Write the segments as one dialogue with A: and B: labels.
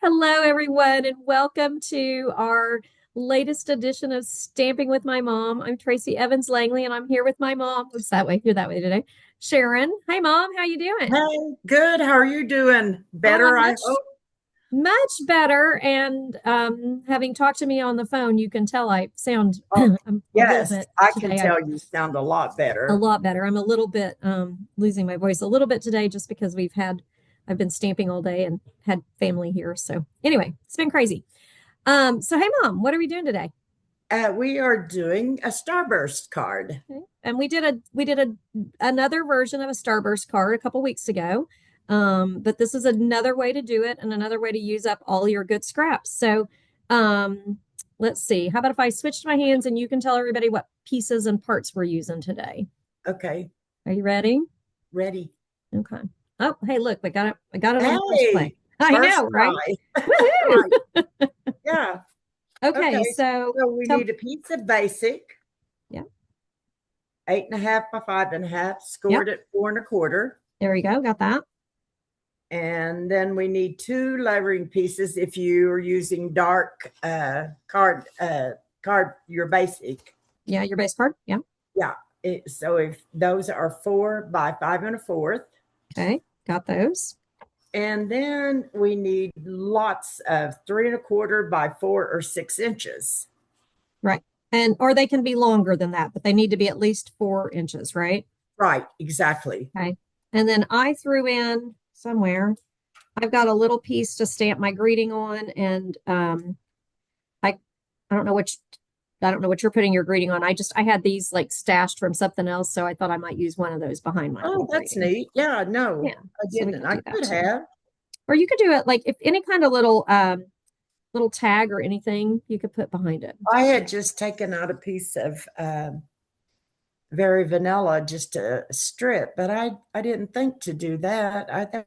A: Hello, everyone, and welcome to our latest edition of Stamping with My Mom. I'm Tracy Evans Langley, and I'm here with my mom. What's that way? You're that way today. Sharon. Hi, Mom. How you doing?
B: Hey, good. How are you doing?
A: Oh,
B: Better,
A: I'm
B: I
A: much,
B: hope.
A: much better. And having talked to me on the phone, you can tell I sound
B: Oh,
A: I'm a little
B: yes,
A: bit
B: I can
A: today.
B: tell you sound a lot
A: A
B: better.
A: lot better. I'm a little bit losing my voice a little bit today, just because I've been stamping all day and had family here. So anyway, it's been crazy. So hey, Mom, what are we doing today?
B: We are doing a Starburst card.
A: Okay. And we did a another version of a Starburst card a couple weeks ago. But this is another way to do it and another way to use up all your good scraps. So let's see. How about if I switched my hands and you can tell everybody what pieces and parts we're using today?
B: Okay,
A: Are you ready?
B: ready.
A: Okay. Oh, hey, look, I got it on the first play.
B: Hey,
A: I
B: first
A: know, right?
B: try. Right.
A: Woohoo!
B: Yeah.
A: Okay,
B: Okay.
A: so
B: So we
A: tell
B: need a piece of basic,
A: yeah,
B: 8.5 by 5.5,
A: yep,
B: scored at 4 1/4.
A: there we go, got that.
B: And then we need two lettering pieces if you are using dark card, your basic.
A: Yeah, your base card. Yeah.
B: Yeah. So if those are 4 by 5 1/4,
A: Okay, got those.
B: and then we need lots of 3 1/4 by 4 or 6 inches.
A: Right. And or they can be longer than that, but they need to be at least 4 inches, right?
B: Right, exactly.
A: Okay. And then I threw in somewhere, I've got a little piece to stamp my greeting on, and I I don't know which I don't know what you're putting your greeting on. I had these like stashed from something else, so I thought I might use one of those behind my little
B: Oh, that's
A: greeting.
B: neat. Yeah, no,
A: Yeah.
B: I
A: So we
B: didn't.
A: can
B: I
A: do that
B: could
A: too.
B: have.
A: Or you could do it like if any kind of little tag or anything you could put behind it.
B: I had just taken out a piece of very vanilla, just a strip, but I didn't think to do that.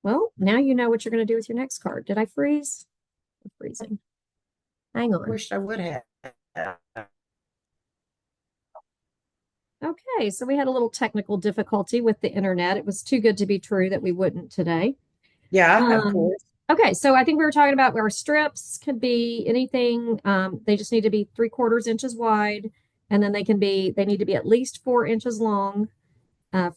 A: Well, now you know what you're going to do with your next card. Did I freeze? I'm freezing. Hang on.
B: wished I would have.
A: Okay, so we had a little technical difficulty with the internet. It was too good to be true that we wouldn't today.
B: Yeah, of
A: Um,
B: course.
A: okay, so I think we were talking about where strips could be anything. They just need to be 3/4 inches wide, and then they need to be at least 4 inches long,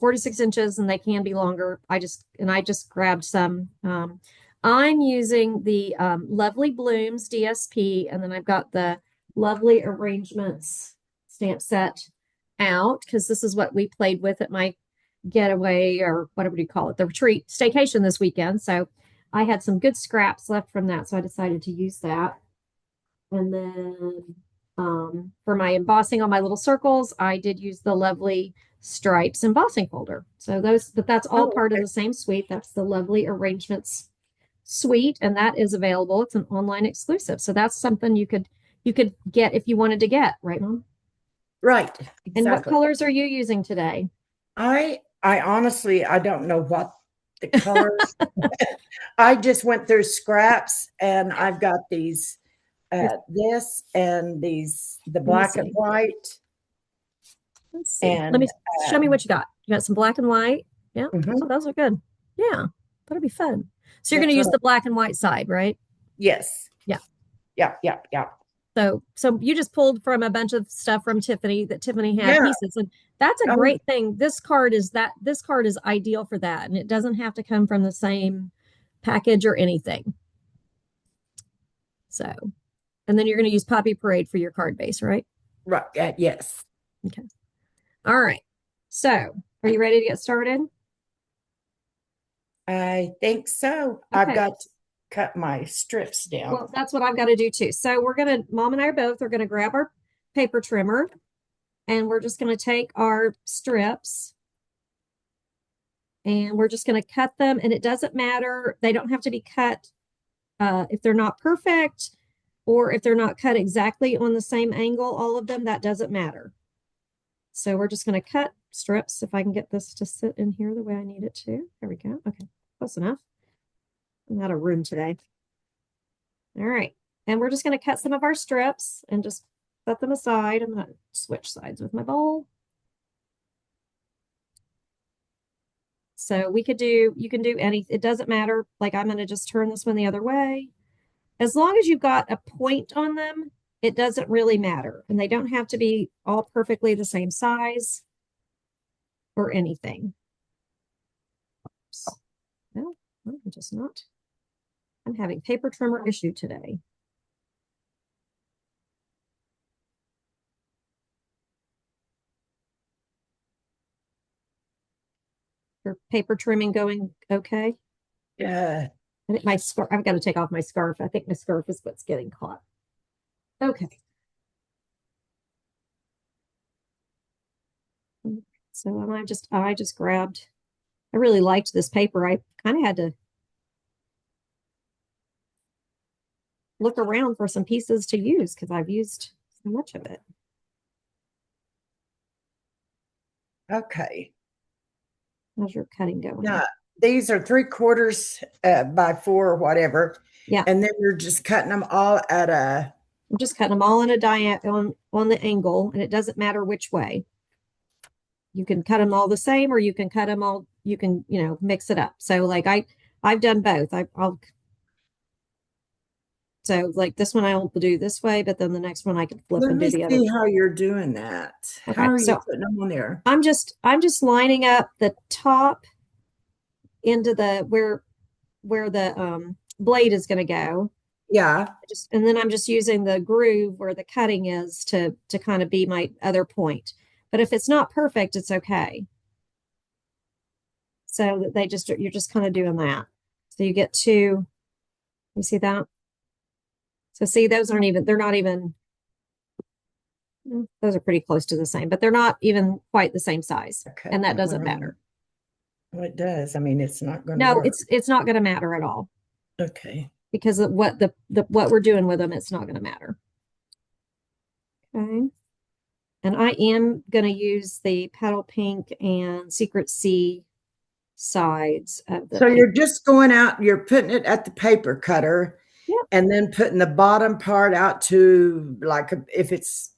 A: 4 to 6 inches, and they can be longer. I just grabbed some. I'm using the Lovely Blooms DSP, and then I've got the Lovely Arrangements stamp set out because this is what we played with at my getaway, or whatever you call it, the retreat staycation this weekend. So I had some good scraps left from that, so I decided to use that. And then for my embossing on my little circles, I did use the Lovely Stripes embossing folder. So but that's all
B: Oh,
A: part of
B: okay.
A: the same suite. That's the Lovely Arrangements suite, and that is available. It's an online exclusive. So that's something you could get if you wanted to get, right, Mom?
B: Right,
A: And what
B: exactly.
A: colors are you using today?
B: I honestly I don't know what the colors. I just went through scraps and I've got these
A: Here,
B: this and these the
A: let me
B: black and
A: see.
B: white
A: Let's see. Let
B: and
A: me show me what you got. You got some black and white. Yeah. Oh,
B: mhm,
A: those are good. Yeah. That'll be fun. So you're going to
B: that's
A: use
B: right.
A: the black and white side, right?
B: Yes.
A: Yeah.
B: Yeah, yeah, yeah.
A: So you just pulled from a bunch of stuff from Tiffany that Tiffany had
B: Yeah.
A: pieces, and that's a
B: Oh,
A: great thing. This card is ideal for that, and it doesn't have to come from the same package or anything. So, and then you're going to use Poppy Parade for your card base, right?
B: right. Yes.
A: Okay. All right. So, are you ready to get started?
B: I think so. I've
A: Okay.
B: got to cut my strips down.
A: Well, that's what I've got to do too. So Mom and I both are gonna grab our paper trimmer, and we're just gonna take our strips and we're just gonna cut them. And it doesn't matter, they don't have to be cut if they're not perfect, or if they're not cut exactly on the same angle, all of them, that doesn't matter. So we're just gonna cut strips. If I can get this to sit in here the way I need it to. There we go. Okay, close enough. I'm out of room today. All right. And we're just going to cut some of our strips and just set them aside. I'm going to switch sides with my bowl. So we could do, you can do any, it doesn't matter. Like I'm going to just turn this one the other way. As long as you've got a point on them, it doesn't really matter. And they don't have to be all perfectly the same size or anything. No, I'm just not. I'm having paper trimmer issue today. Your paper trimming going okay?
B: Yeah.
A: I think my scarf, I've got to take off my scarf. I think my scarf is what's getting caught. Okay. So I just grabbed, I really liked this paper. I kind of had to look around for some pieces to use because I've used so much of it.
B: Okay.
A: How's your cutting going?
B: Now, these are 3/4 by 4 or whatever.
A: Yeah,
B: And then you're just cutting them all at a,
A: I'm just cutting them all in a on the angle, and it doesn't matter which way. You can cut them all the same, or you can cut them all. You can, mix it up. So like I've done both. I'll so like this one I'll do this way, but then the next one I can flip
B: let
A: and do
B: me
A: the other
B: see
A: way.
B: how you're doing that. How
A: Okay,
B: are you
A: so
B: putting them on there?
A: I'm just lining up the top into the where the blade is going to go.
B: Yeah.
A: Just and then I'm just using the groove where the cutting is to kind of be my other point. But if it's not perfect, it's okay. So that you're just kind of doing that. So you get two, you see that? So see, they're not even, those are pretty close to the same, but they're not even quite the same size.
B: I cut
A: And that
B: that one
A: doesn't
B: wrong.
A: matter.
B: Well, it does. I mean, it's not going to
A: No,
B: work.
A: it's not going to matter at all
B: Okay.
A: because of what what we're doing with them, it's not going to matter. Okay. And I am going to use the Petal Pink and Secret Sea sides of the
B: So
A: paper.
B: you're just going out, you're putting it at the paper cutter
A: Yeah.
B: and then putting the bottom part out to like if it's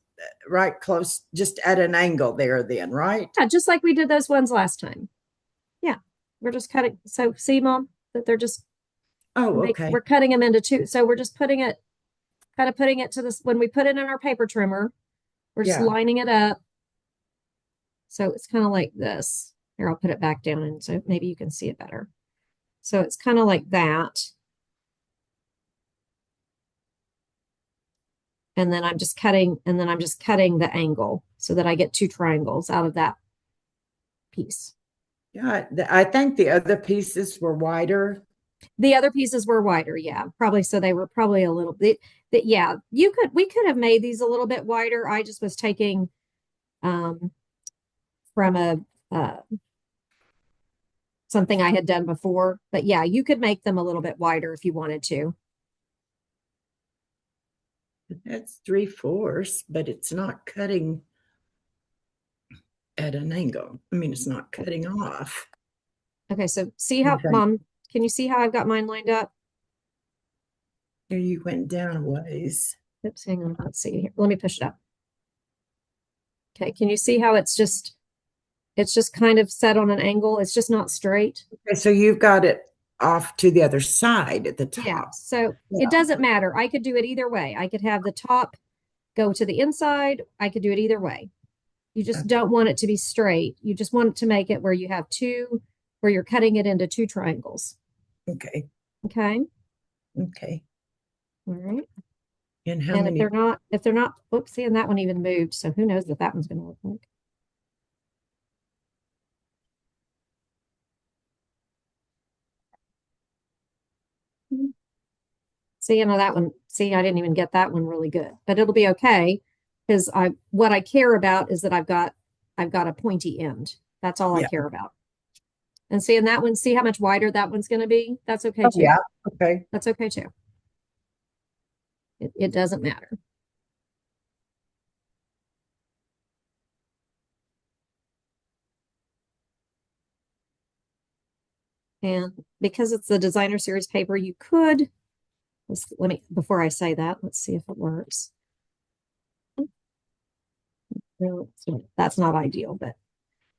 B: right close, just at an angle there, then, right?
A: Yeah, just like we did those ones last time. Yeah. We're just cutting. So see, Mom, that they're just
B: Oh, okay.
A: we're cutting them into two. So we're just putting it to this when we put it in our paper trimmer, we're just
B: Yeah.
A: lining it up. So it's kind of like this. Here, I'll put it back down and so maybe you can see it better. So it's kind of like that. And then I'm just cutting the angle so that I get two triangles out of that piece.
B: Yeah. I think the other pieces were wider.
A: The other pieces were wider, yeah, probably. So they were probably a little bit that, yeah, we could have made these a little bit wider. I just was taking um, from a something I had done before. But yeah, you could make them a little bit wider if you wanted to.
B: That's 3/4, but it's not cutting at an angle. I mean, it's not cutting off.
A: Okay, so see how,
B: Okay.
A: Mom, can you see how I've got mine lined up?
B: Here you went down a ways.
A: Oops, hang on. Let's see here. Let me push it up. Okay, can you see how it's just kind of set on an angle? It's just not straight.
B: Okay, so you've got it off to the other side at the
A: Yeah,
B: top.
A: so
B: Yeah.
A: it doesn't matter. I could do it either way. I could have the top go to the inside. I could do it either way. You just
B: Okay.
A: don't want it to be straight. You just want it to make it where you have where you're cutting it into two triangles.
B: Okay.
A: Okay.
B: Okay.
A: All right.
B: And how
A: And
B: many?
A: if they're not, whoops, see, and that one even moved. So who knows what that one's going to look like. See, that one, see, I didn't even get that one really good, but it'll be okay because what I care about is that I've got a pointy end. That's all I
B: Yeah.
A: care about. And seeing that one, see how much wider that one's going to be? That's okay
B: Oh,
A: too.
B: yeah. Okay.
A: That's okay too. It doesn't matter. And because it's the designer series paper, you could, let me, before I say that, let's see if it works. No, that's not ideal, but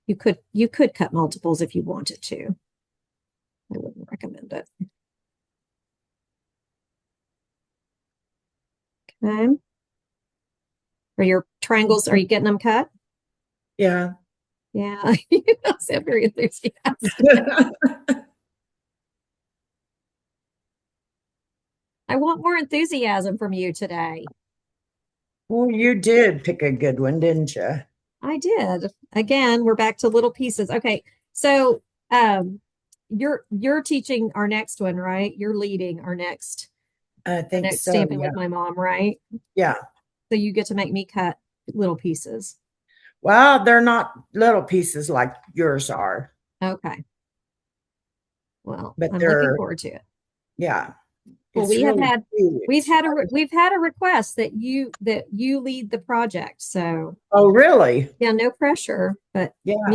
A: You could cut multiples if you wanted to. I wouldn't recommend it. Okay. Are your triangles, are you getting them cut?
B: Yeah.
A: Yeah, you sound very enthusiastic. I want more enthusiasm from you today.
B: Well, you did pick a good one, didn't you?
A: I did. Again, we're back to little pieces. Okay, so you're teaching our next one, right? You're leading
B: I
A: our
B: think
A: next
B: so.
A: stamping
B: Yeah.
A: with my mom, right?
B: Yeah.
A: So you get to make me cut little pieces.
B: Well, they're not little pieces like yours are,
A: Okay. Well,
B: but
A: I'm looking
B: they're,
A: forward to it.
B: yeah,
A: Well,
B: it's really
A: we've
B: cute.
A: had we've had a request that you lead the project. So
B: Oh, really?
A: yeah, no pressure. But
B: Yeah. Yeah.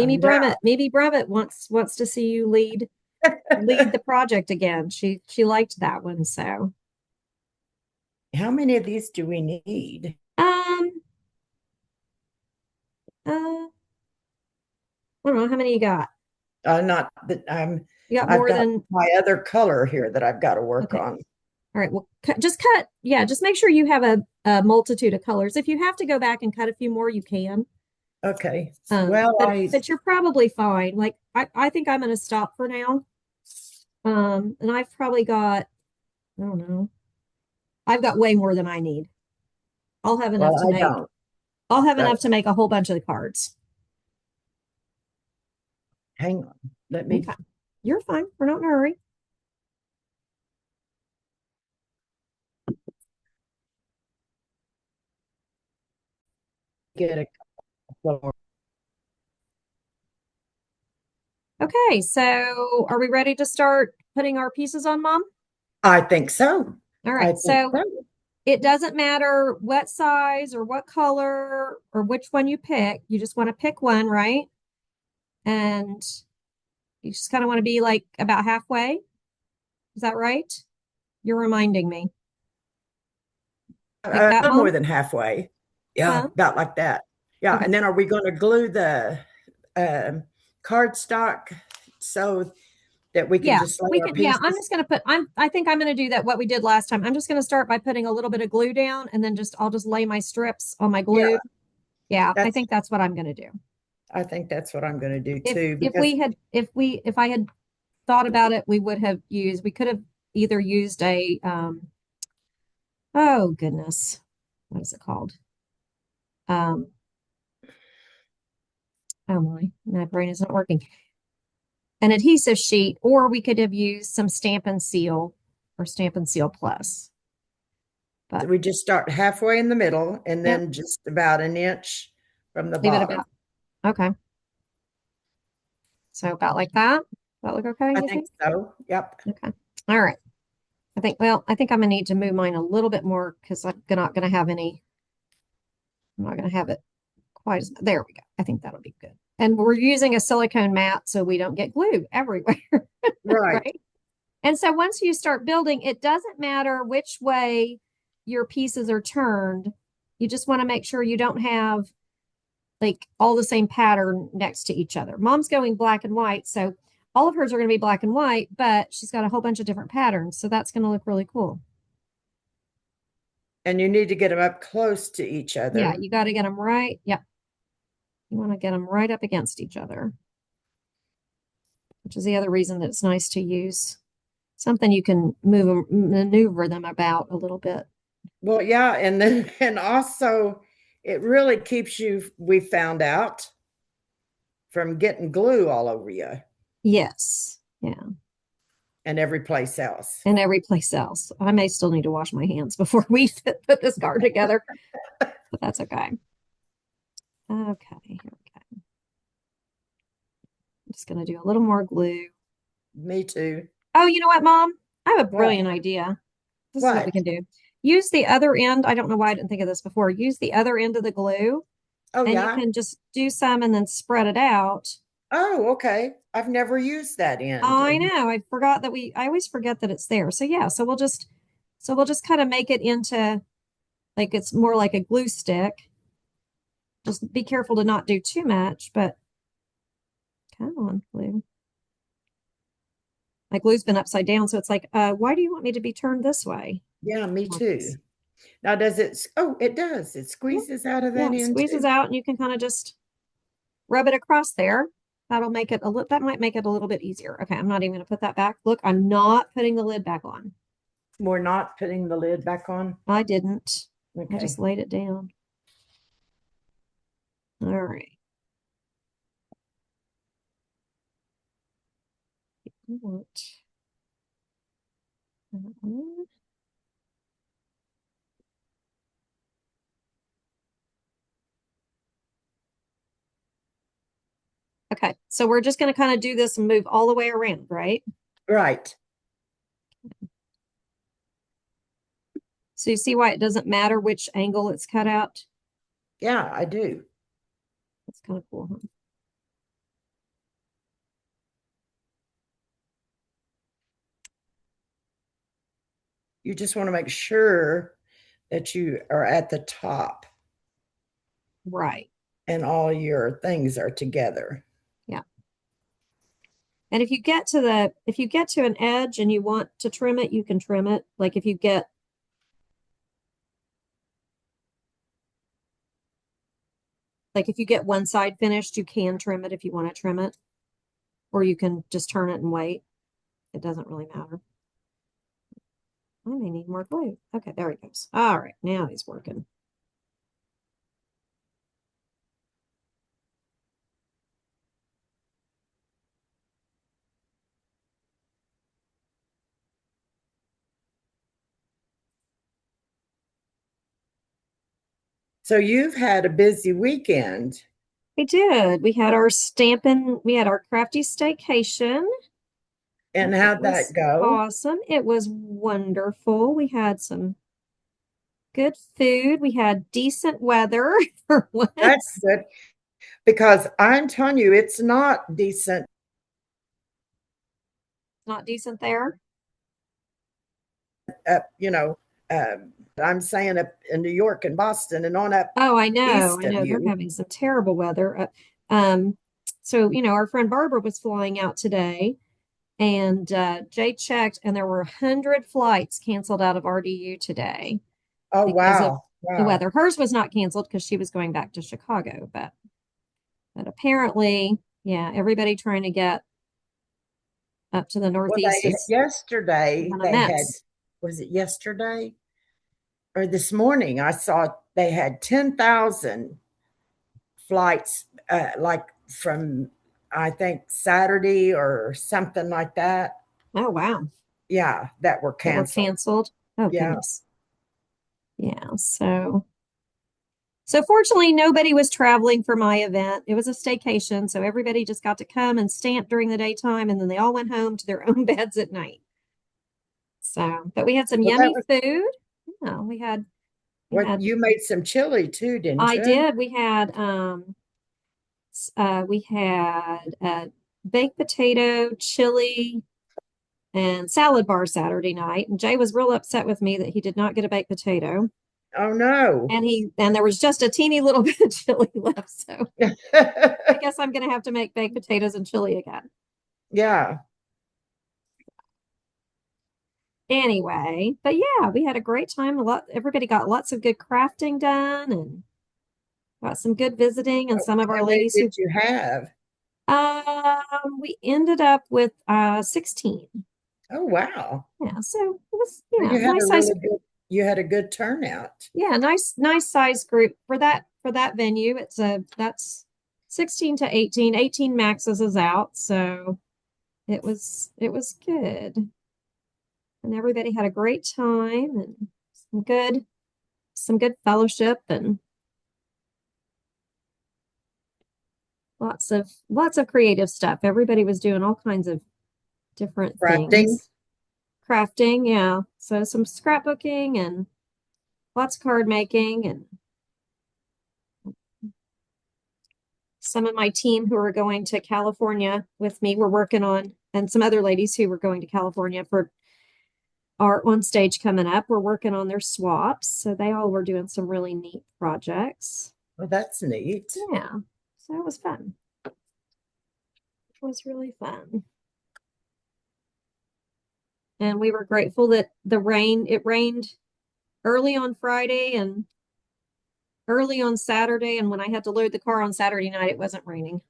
A: Mimi Brummett wants to see you lead the project again. She liked that one. So
B: How many of these do we need?
A: um I don't know how many you got.
B: Not that
A: You got
B: I've
A: more
B: got
A: than
B: my other color here that I've got to work
A: okay.
B: on.
A: All right. Well, just cut. Yeah, just make sure you have a multitude of colors. If you have to go back and cut a few more, you can.
B: Okay. Well,
A: But you're probably fine. Like I think I'm gonna stop for now. And I've probably got, I don't know, I've got way more than I need. I'll have enough
B: well,
A: to
B: I
A: make,
B: don't.
A: I'll have
B: But
A: enough to make a whole bunch of the cards.
B: hang on. Let me
A: Okay. You're fine. We're not in a hurry.
B: get a couple more.
A: Okay, so are we ready to start putting our pieces on, Mom?
B: I think so.
A: All
B: I
A: right,
B: think
A: so
B: so.
A: it doesn't matter what size or what color or which one you pick. You just want to pick one, right? And you just kind of want to be like about halfway. Is that right? You're reminding me. Like
B: A
A: that,
B: little more
A: Mom?
B: than halfway. Yeah,
A: Huh?
B: about like that. Yeah,
A: Okay.
B: and then are we going to glue the um, cardstock so that we can
A: Yeah,
B: just lay
A: we
B: our
A: can. Yeah, I'm
B: pieces?
A: just going to put, I think I'm going to do that what we did last time. I'm just going to start by putting a little bit of glue down and then I'll just lay my strips on my
B: Yeah,
A: glue. Yeah, I
B: that's.
A: think that's what I'm going to do.
B: I think that's what I'm going to do
A: If
B: too
A: if
B: because
A: we had if I had thought about it, we could have either used oh goodness, what is it called? Um, oh my brain isn't working. An adhesive sheet, or we could have used some Stamp and Seal or Stamp and Seal Plus. But
B: we just start halfway in the middle and
A: yeah,
B: then just about an inch from the
A: leave it
B: bottom.
A: about okay. So about like that. Does that look okay,
B: I
A: you
B: think
A: think?
B: so. Yep.
A: Okay. All right. I think I'm gonna need to move mine a little bit more because not gonna have any, I'm not gonna have it quite as, there we go. I think that'll be good. And we're using a silicone mat so we don't get glue everywhere,
B: Right.
A: right? And so once you start building, it doesn't matter which way your pieces are turned. You just want to make sure you don't have like all the same pattern next to each other. Mom's going black and white, so all of hers are going to be black and white, but she's got a whole bunch of different patterns. So that's going to look really cool.
B: And you need to get them up close to each
A: Yeah,
B: other.
A: you got to get them right. Yep. You want to get them right up against each other, which is the other reason that it's nice to use something you can maneuver them about a little bit.
B: Well, yeah, and then and also it really keeps you, we found out, from getting glue all over you
A: Yes. Yeah.
B: and every place else.
A: And every place else. I may still need to wash my hands before we put this card together, but that's okay. Okay, here we go. I'm just going to do a little more glue.
B: Me too.
A: Oh, you know what, Mom? I have a
B: What?
A: brilliant idea. This is what we
B: What?
A: can do. Use the other end. I don't know why I didn't think of this before. Use the other end of the glue,
B: Oh,
A: and you
B: yeah.
A: can just do some and then spread it out.
B: Oh, okay. I've never used that end.
A: I know. I always forget that it's there. So yeah, so we'll just kind of make it into like it's more like a glue stick. Just be careful to not do too much, but Come on, glue. My glue's been upside down, so it's like, why do you want me to be turned this way?
B: Yeah, me
A: Like
B: too.
A: this.
B: Now does it oh, it does. It
A: Yeah,
B: squeezes out of
A: yeah,
B: that
A: it
B: end
A: squeezes
B: too.
A: out and you can kind of just rub it across there. That'll make it a little, that might make it a little bit easier. Okay, I'm not even gonna put that back. Look, I'm not putting the lid back on.
B: We're not putting the lid back on.
A: I didn't. I just
B: Okay.
A: laid it down. All right. What? Okay, so we're just going to kind of do this and move all the way around, right?
B: Right.
A: So you see why it doesn't matter which angle it's cut out?
B: Yeah, I do.
A: That's kind of cool, huh?
B: You just want to make sure that you are at the top
A: Right.
B: and all your things are together.
A: Yeah. And if you get to an edge and you want to trim it, you can trim it. Like if you get one side finished, you can trim it if you want to trim it, or you can just turn it and wait. It doesn't really matter. I may need more glue. Okay, there he goes. All right, now he's working.
B: So you've had a busy weekend.
A: We did. We had our crafty staycation.
B: And
A: That
B: how'd that
A: was
B: go?
A: awesome. It was wonderful. We had some good food. We had decent weather for
B: That's
A: once.
B: good because I'm telling you, it's not decent.
A: Not decent there.
B: You know, uh, I'm saying up in New York and Boston and on up
A: Oh, I know.
B: east
A: I
B: of
A: know they're
B: you.
A: having some terrible weather. Um, so, our friend Barbara was flying out today, and Jay checked, and there were 100 flights canceled out of RDU today
B: Oh,
A: because of
B: wow.
A: the
B: Wow.
A: weather. Hers was not canceled because she was going back to Chicago, but apparently, yeah, everybody trying to get up to the
B: Well,
A: Northeast
B: they
A: is
B: yesterday
A: been a
B: they had,
A: mess.
B: was it yesterday or this morning? I saw they had 10,000 flights, like from I think Saturday or something like that.
A: Oh, wow.
B: Yeah, that were
A: That were
B: canceled.
A: canceled. Oh,
B: Yeah.
A: goodness. Yeah. So fortunately, nobody was traveling for my event. It was a staycation, so everybody just got to come and stamp during the daytime, and then they all went home to their own beds at night. So, but we had some
B: Well, that
A: yummy
B: was
A: food. Yeah, we
B: what
A: had,
B: you made some chili too, didn't
A: I
B: you?
A: did. We had baked potato, chili, and salad bar Saturday night. And Jay was real upset with me that he did not get a baked potato.
B: Oh no.
A: And there was just a teeny little bit of chili left. So I guess I'm gonna have to make baked potatoes and chili again.
B: Yeah.
A: Anyway, but yeah, we had a great time. Everybody got lots of good crafting done and got some good visiting. And some of our
B: How many
A: ladies
B: did
A: who
B: you have?
A: we ended up with 16.
B: Oh wow.
A: Yeah, so it was
B: Well,
A: yeah,
B: you had a
A: nice size.
B: really good you had a good turnout.
A: Yeah, nice size group for that venue. That's 16 to 18. 18 maxes is out, so it was good. And everybody had a great time and some good fellowship and lots of creative stuff. Everybody was doing all kinds of different
B: Crafting.
A: things. Crafting, yeah. So some scrapbooking and lots of card making and some of my team who are going to California with me were working on, and some other ladies who were going to California for our on stage coming up were working on their swaps. So they all were doing some really neat projects.
B: Well, that's neat.
A: Yeah. So it was fun. was really fun. And we were grateful that it rained early on Friday and early on Saturday. And when I had to load the car on Saturday night, it wasn't raining.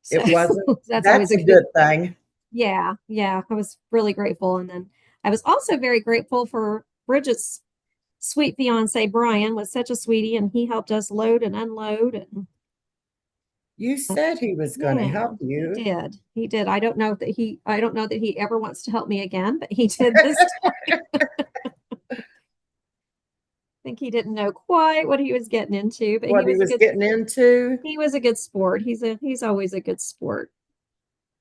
A: So
B: It wasn't.
A: that's always
B: That's
A: a
B: a good
A: good,
B: thing.
A: yeah, yeah. I was really grateful. And then I was also very grateful for Bridget's sweet fiance, Brian, was such a sweetie, and he helped us load and unload. And
B: You said he was going to
A: yeah,
B: help
A: he
B: you.
A: did. He did. I don't know that he ever wants to help me again, but he did this time. I think he didn't know quite what he was getting into, but
B: What he was getting into.
A: he was a good sport. He's always a good sport.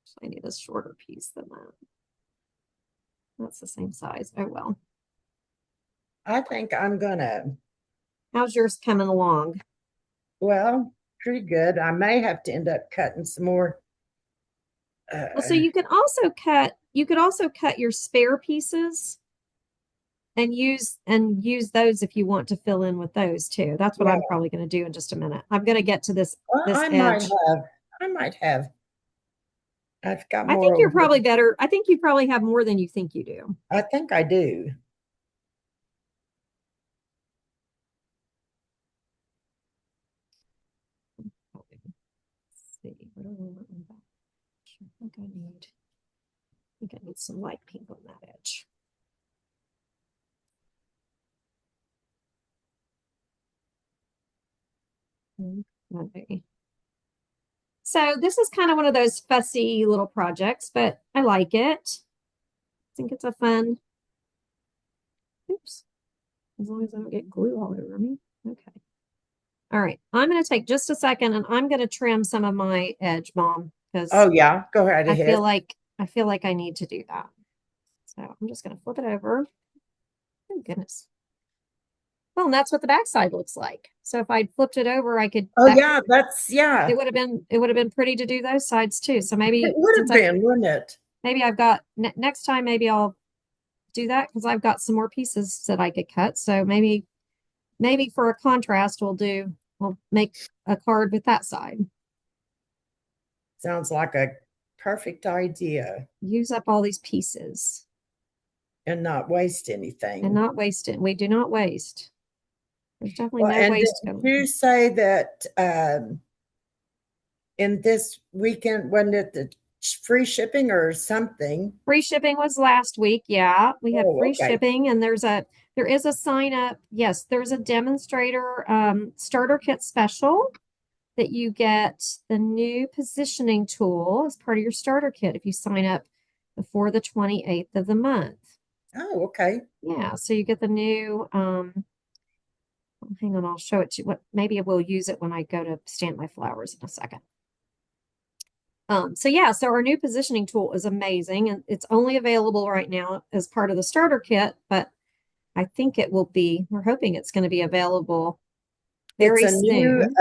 A: So I need a shorter piece than that. That's the same size. Oh well.
B: I think I'm going to,
A: How's yours coming along?
B: well, pretty good. I may have to end up cutting some more.
A: Well, so
B: Uh,
A: you could also cut your spare pieces and use those if you want to fill in with those too. That's what
B: yeah,
A: I'm probably going to do in just a minute. I'm going to get to
B: well,
A: this edge.
B: I might have, I've got
A: I
B: more
A: think
B: over
A: you're
B: here.
A: probably better. I think you probably have more than you think you do.
B: I think I do.
A: Let's see. What do I want on that? I think I need some light pink on that edge. Okay. So this is kind of one of those fussy little projects, but I like it. I think it's a fun, oops, as long as I don't get glue all over me. Okay. All right. I'm going to take just a second and I'm going to trim some of my edge, Mom, because
B: Oh, yeah, go right ahead.
A: I feel like I need to do that. So I'm just going to flip it over. Oh, goodness. Well, and that's what the backside looks like. So if I'd flipped it over, I could
B: Oh,
A: that
B: yeah, yeah,
A: it would have been pretty to do those sides too. So
B: it
A: maybe
B: would have been, wouldn't it?
A: maybe I've got next time maybe I'll do that because I've got some more pieces that I could cut. So maybe for a contrast we'll make a card with that side.
B: Sounds like a perfect idea
A: Use up all these pieces
B: and not waste
A: and
B: anything.
A: not waste it. We do not waste. There's definitely
B: Well,
A: no
B: and
A: waste
B: did
A: going on.
B: you say that in this weekend, wasn't it the free shipping or something?
A: Free shipping was last week. Yeah, we had
B: Oh,
A: free
B: okay.
A: shipping, and there is a sign up. Yes, there's a demonstrator starter kit special that you get the new positioning tool as part of your starter kit if you sign up before the 28th of the month.
B: Oh, okay.
A: Yeah, so you get the new hang on, I'll show it to you. What maybe we'll use it when I go to stamp my flowers in a second. So yeah, so our new positioning tool is amazing and it's only available right now as part of the starter kit, but I think we're hoping it's going to be available
B: It's
A: very soon.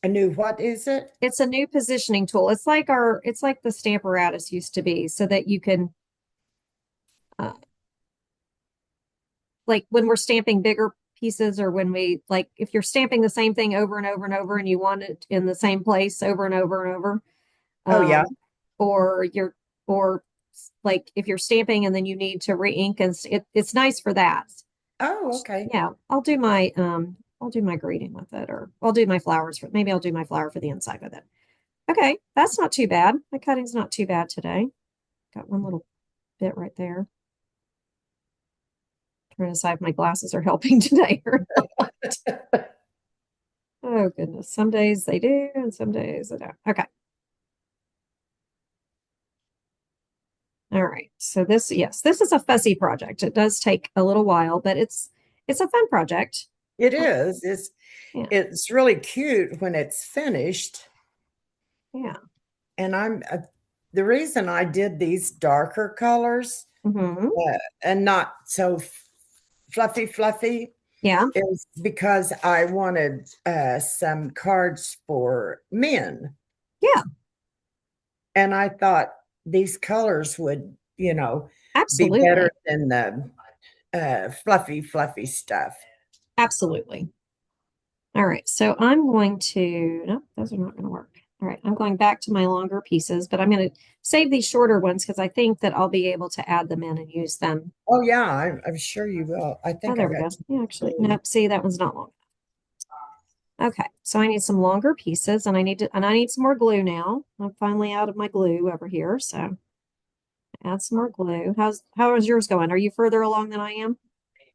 B: a new, what is it?
A: It's a new positioning tool. It's like the Stamparatus used to be, so that you can, uh, like when we're stamping bigger pieces or when like if you're stamping the same thing over and over and over and you want it in the same place over and over and over,
B: Oh, yeah.
A: um, or or like if you're stamping and then you need to re-ink and it's nice for that.
B: Oh, okay.
A: Yeah, I'll do my greeting with it, or maybe I'll do my flower for the inside with it. Okay, that's not too bad. My cutting's not too bad today. Got one little bit right there. Trying to decide if my glasses are helping today or not. Oh goodness. Some days they do and some days they don't. Okay. All right. So yes, this is a fussy project. It does take a little while, but it's a fun project.
B: It
A: Uh,
B: is.
A: yeah.
B: It's really cute when it's finished.
A: Yeah.
B: And the reason I did these darker colors
A: Hmm.
B: and not so fluffy
A: Yeah.
B: is because I wanted some cards for men.
A: Yeah.
B: And I thought these colors would, be better
A: Absolutely.
B: than the fluffy stuff.
A: Absolutely. All right, so I'm going to, no, those are not going to work. All right, I'm going back to my longer pieces, but I'm going to save these shorter ones because I think that I'll be able to add them in and use them.
B: Oh yeah, I'm sure you will. I
A: Oh,
B: think I
A: there we
B: got
A: go. Yeah, actually,
B: two.
A: nope, see, that one's not long. Okay, so I need some longer pieces and I need some more glue now. I'm finally out of my glue over here, so add some more glue. How is yours going? Are you further along than I am?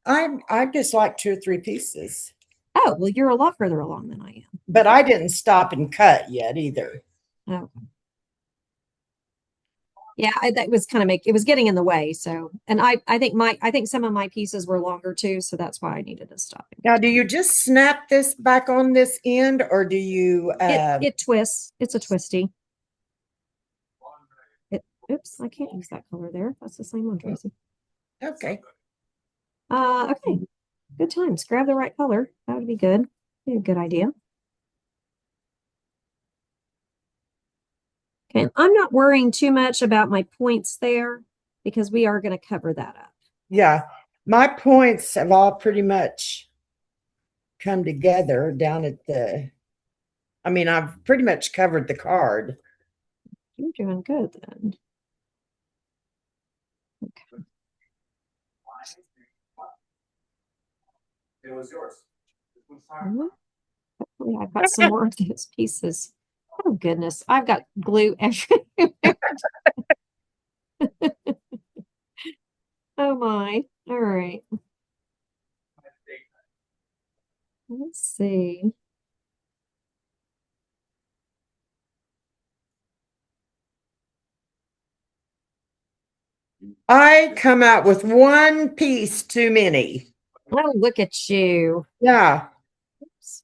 B: I just like two or three pieces,
A: Oh, well, you're a lot further along than I am.
B: but I didn't stop and cut yet either.
A: Oh, yeah, that was kind of it was getting in the way. So, and I think some of my pieces were longer too, so that's why I needed to stop and
B: Now,
A: cut.
B: do you just snap this back on this end, or do you?
A: It twists. It's a twisty. Oops, I can't use that color there. That's the same one, Tracy.
B: Okay.
A: Okay. Good times. Grab the right color. That would be good. Be a good idea. Okay, I'm not worrying too much about my points there because we are going to cover that up.
B: Yeah, my points have all pretty much come together down at the. I mean, I've pretty much covered the card.
A: You're doing good then. Okay. Hopefully I've got some more of those pieces. Oh goodness, I've got glue everywhere. Oh my. All right. Let's see.
B: I come out with one piece too many.
A: Oh, look at you.
B: Yeah,
A: Oops.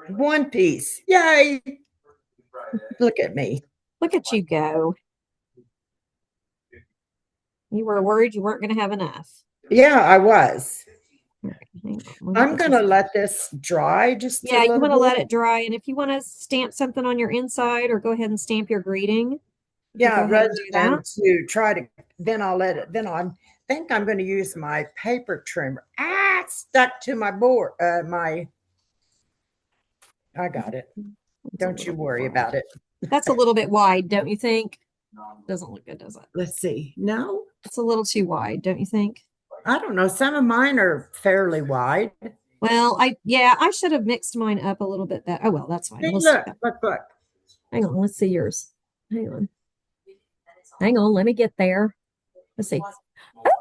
B: one piece. Yay. Look at me.
A: Look at you go. You were worried you weren't going to have enough.
B: Yeah, I was.
A: All right, hang on. Let me
B: I'm
A: get
B: going
A: this.
B: to let this dry just a
A: Yeah, you
B: little
A: want to let
B: bit.
A: it dry. And if you want to stamp something on your inside or go ahead and stamp your greeting, you can go
B: Yeah,
A: ahead
B: rather
A: and do
B: than
A: that.
B: to try to, then I'll let it, then I think I'm going to use my paper trimmer. Ah, it's stuck to my board. I got it.
A: It's a
B: Don't
A: little
B: you
A: bit
B: worry
A: wide.
B: about it.
A: That's a little bit wide, don't you think? Doesn't look good, does it?
B: Let's see. No,
A: It's a little too wide, don't you think?
B: I don't know. Some of mine are fairly wide.
A: Well, yeah, I should have mixed mine up a little bit better. Oh well, that's fine.
B: See,
A: We'll see
B: look,
A: that.
B: look, look.
A: Hang on, let's see yours. Hang on. Hang on, let me get there. Let's see.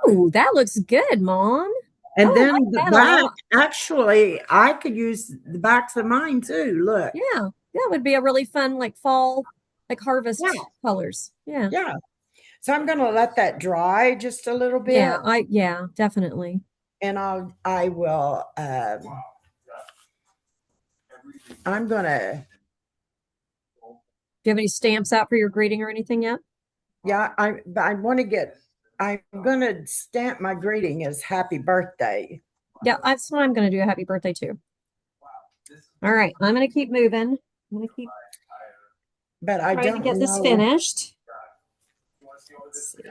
A: Oh, that looks good, Mom. Oh,
B: And
A: I
B: then
A: like
B: the
A: that a
B: back,
A: lot.
B: actually, I could use the backs of mine too. Look.
A: Yeah, that would be a really fun, like fall, like
B: Yeah,
A: harvest colors. Yeah.
B: yeah. So I'm going to let that dry just a little bit,
A: Yeah, definitely.
B: and I will. I'm going to.
A: Do you have any stamps out for your greeting or anything yet?
B: Yeah, I want to get. I'm going to stamp my greeting as happy birthday.
A: Yeah, that's what I'm going to do. Happy birthday too. All right, I'm going to keep moving. I'm going to keep
B: But I
A: trying to
B: don't
A: get this
B: know.
A: finished. Let's see.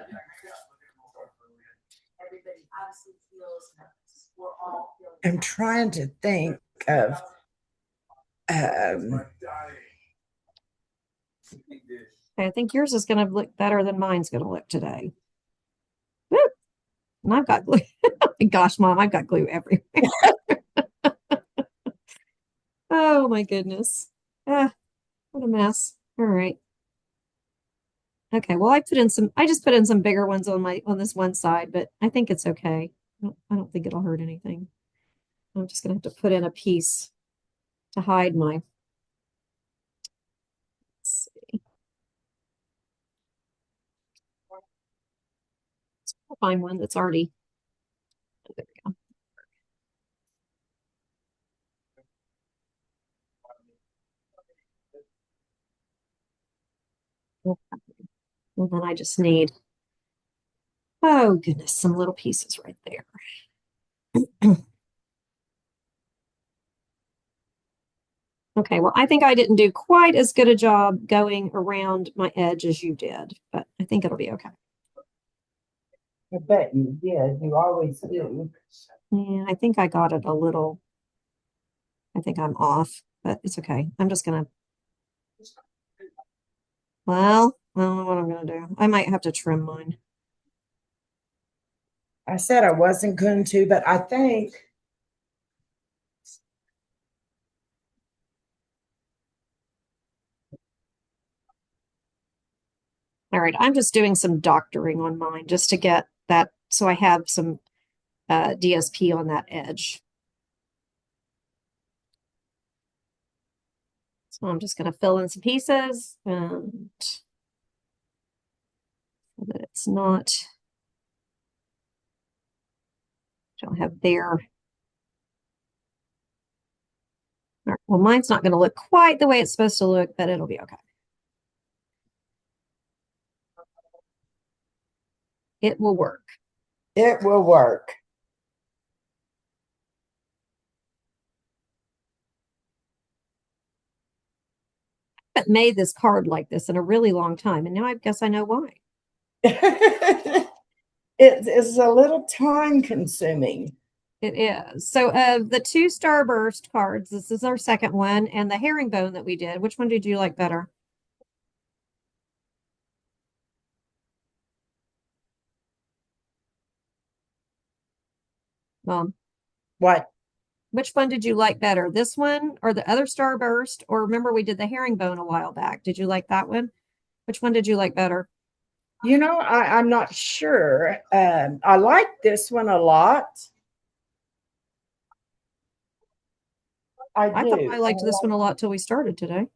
B: I'm trying to think of. Um,
A: Okay, I think yours is going to look better than mine's going to look today. Woo! And I've got glue. Gosh, Mom, I've got glue everywhere. Oh my goodness. Ah, what a mess. All right. Okay, well, I just put in some bigger ones on this one side, but I think it's okay. I don't think it'll hurt anything. I'm just gonna have to put in a piece to hide my, let's see. I'll find one that's already, there we go. And then I just need, oh goodness, some little pieces right there. Okay, well, I think I didn't do quite as good a job going around my edge as you did, but I think it'll be okay.
B: I bet you did. You always do.
A: Yeah, I think I got it a little. I think I'm off, but it's okay. I'm just gonna, well, I don't know what I'm gonna do. I might have to trim mine.
B: I said I wasn't going to, but I think
A: All right, I'm just doing some doctoring on mine just to get that so I have some DSP on that edge. So I'm just going to fill in some pieces and so that it's not, don't have bare. All right, well, mine's not going to look quite the way it's supposed to look, but it'll be okay. It will work.
B: it will work.
A: I haven't made this card like this in a really long time, and now I guess I know why.
B: It is a little time consuming.
A: It is. So the two Starburst cards, this is our second one, and the herringbone that we did, which one did you like better? Mom,
B: What?
A: which one did you like better? This one or the other Starburst? Or remember we did the herringbone a while back. Did you like that one? Which one did you like better?
B: I'm not sure. I like this one a lot. I
A: I thought
B: do.
A: I liked this one a lot till we started today.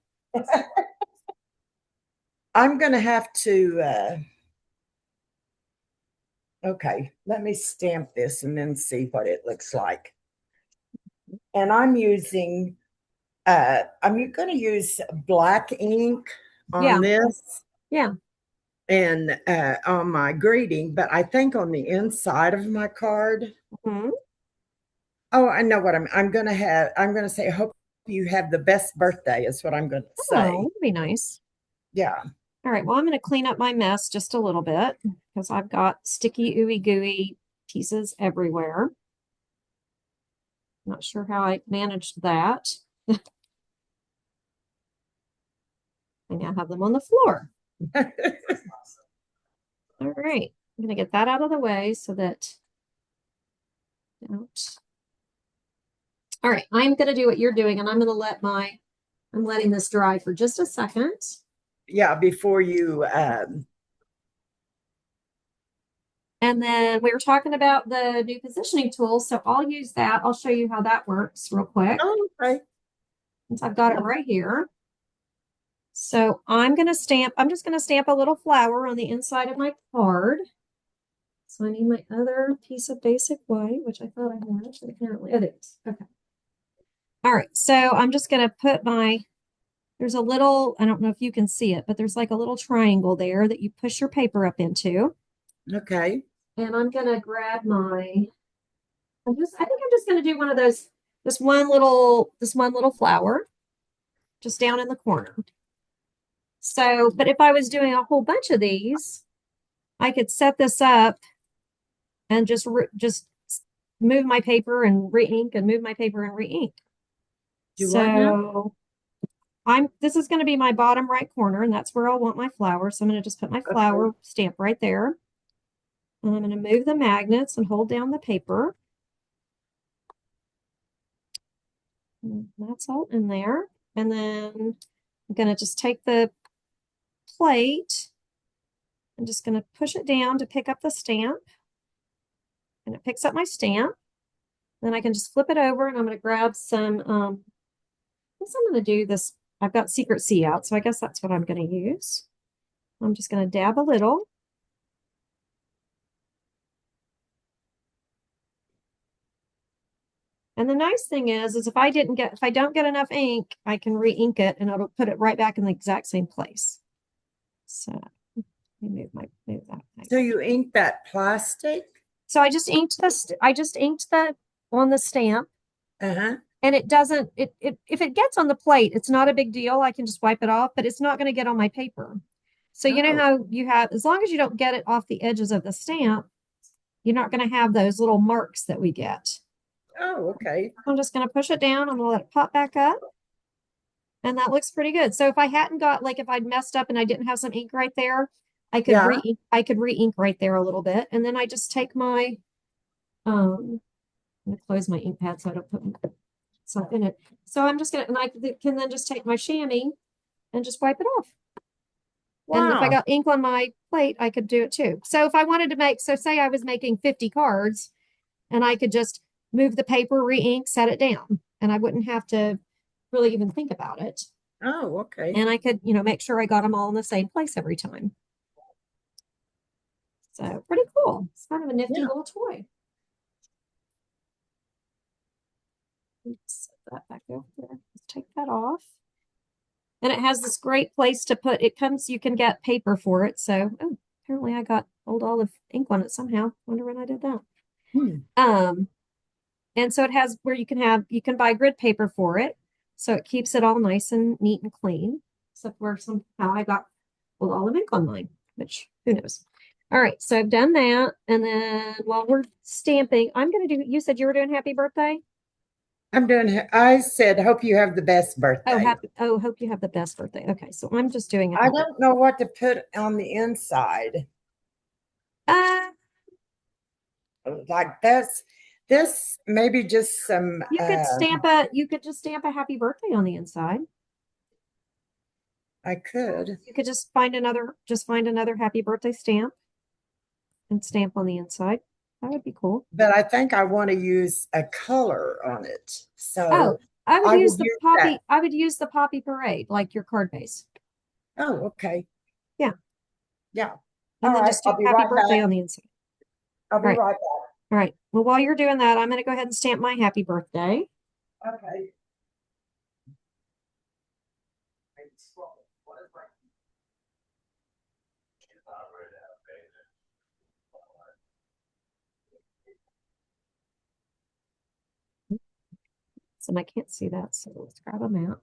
B: I'm going to have to, okay, let me stamp this and then see what it looks like. And I'm going to use black ink on
A: Yeah,
B: this
A: yeah.
B: and on my greeting, but I think on the inside of my card,
A: Hmm.
B: oh, I know what I'm going to say, hope you have the best birthday, is what I'm going to
A: Oh,
B: say.
A: that'd be nice.
B: Yeah.
A: All right, well, I'm going to clean up my mess just a little bit because I've got sticky, ooey gooey pieces everywhere. Not sure how I managed that. I now have them on the floor. All right, I'm going to get that out of the way so that don't. All right, I'm going to do what you're doing, and I'm letting this dry for just a second.
B: Yeah, before you,
A: And then we were talking about the new positioning tool, so I'll use that. I'll show you how that works real quick
B: oh, okay.
A: since I've got it right here. So I'm just going to stamp a little flower on the inside of my card. So I need my other piece of basic white, which I thought I had, but apparently it is. Okay. All right, so I'm just going to put there's a little, I don't know if you can see it, but there's like a little triangle there that you push your paper up into.
B: Okay.
A: And I'm going to grab I think I'm just going to do one of those, this one little flower just down in the corner. So, but if I was doing a whole bunch of these, I could set this up and just move my paper and re-ink and move my paper and re-ink.
B: Do what now?
A: So this is going to be my bottom right corner, and that's where I'll want my flower. So I'm going to just put my
B: Okay.
A: flower stamp right there. And I'm going to move the magnets and hold down the paper. And that's all in there. And then I'm going to just take the plate. I'm just going to push it down to pick up the stamp. And it picks up my stamp. Then I can just flip it over and I'm going to grab some, I guess I'm going to do this. I've got Secret C out, so I guess that's what I'm going to use. I'm just going to dab a little. And the nice thing is if I don't get enough ink, I can re-ink it and it'll put it right back in the exact same place. So let me move that thing.
B: So you ink that plastic?
A: So I just inked the on the stamp
B: Uh-huh.
A: and it doesn't, if it gets on the plate, it's not a big deal. I can just wipe it off, but it's not going to get on my paper. So you know
B: Oh,
A: how you have, as long as you don't get it off the edges of the stamp, you're not going to have those little marks that we get.
B: Oh, okay.
A: I'm just going to push it down. I'm going to let it pop back up. And that looks pretty good. So if I hadn't got, like, if I'd messed up and I didn't have some ink right there,
B: Yeah.
A: I could re-ink right there a little bit. And then I just take my, I'm gonna close my ink pad so I don't put myself in it. So I'm just gonna, and I can then just take my chamois and just wipe it off. And if I
B: Wow.
A: got ink on my plate, I could do it too. So if I wanted to make, so say I was making 50 cards and I could just move the paper, re-ink, set it down, and I wouldn't have to really even think about it.
B: Oh, okay.
A: And I could, make sure I got them all in the same place every time. So pretty cool. It's kind of a nifty
B: Yeah.
A: little toy. Let's set that back over there. Let's take that off. And it has this great place to put, it comes, you can get paper for it. So, oh, apparently I got Old Olive ink on it somehow. Wonder when I did that.
B: Hmm.
A: Um, and so it has where you can buy grid paper for it. So it keeps it all nice and neat and clean. Except where somehow I got Old Olive ink on mine, which who knows. All right, so I've done that. And then while we're stamping, I'm going to do, you said you were doing happy birthday?
B: I said, hope you have the best
A: Oh,
B: birthday.
A: hope you have the best birthday. Okay, so I'm just doing a
B: I
A: happy.
B: don't know what to put on the inside.
A: Uh,
B: Like this maybe just some
A: you could just stamp a happy birthday on the inside.
B: I could,
A: You could just find another happy birthday stamp and stamp on the inside. That would be cool.
B: but I think I want to use a color on it.
A: Oh,
B: So I will use that.
A: I would use the poppy parade, like your card base.
B: Oh, okay.
A: Yeah.
B: Yeah. All
A: And then
B: right.
A: just do
B: I'll be
A: happy
B: right
A: birthday
B: back.
A: on the inside.
B: I'll
A: All
B: be
A: right.
B: right back.
A: All right. Well, while you're doing that, I'm going to go ahead and stamp my happy birthday.
B: Okay.
A: And I can't see that. So let's grab them out.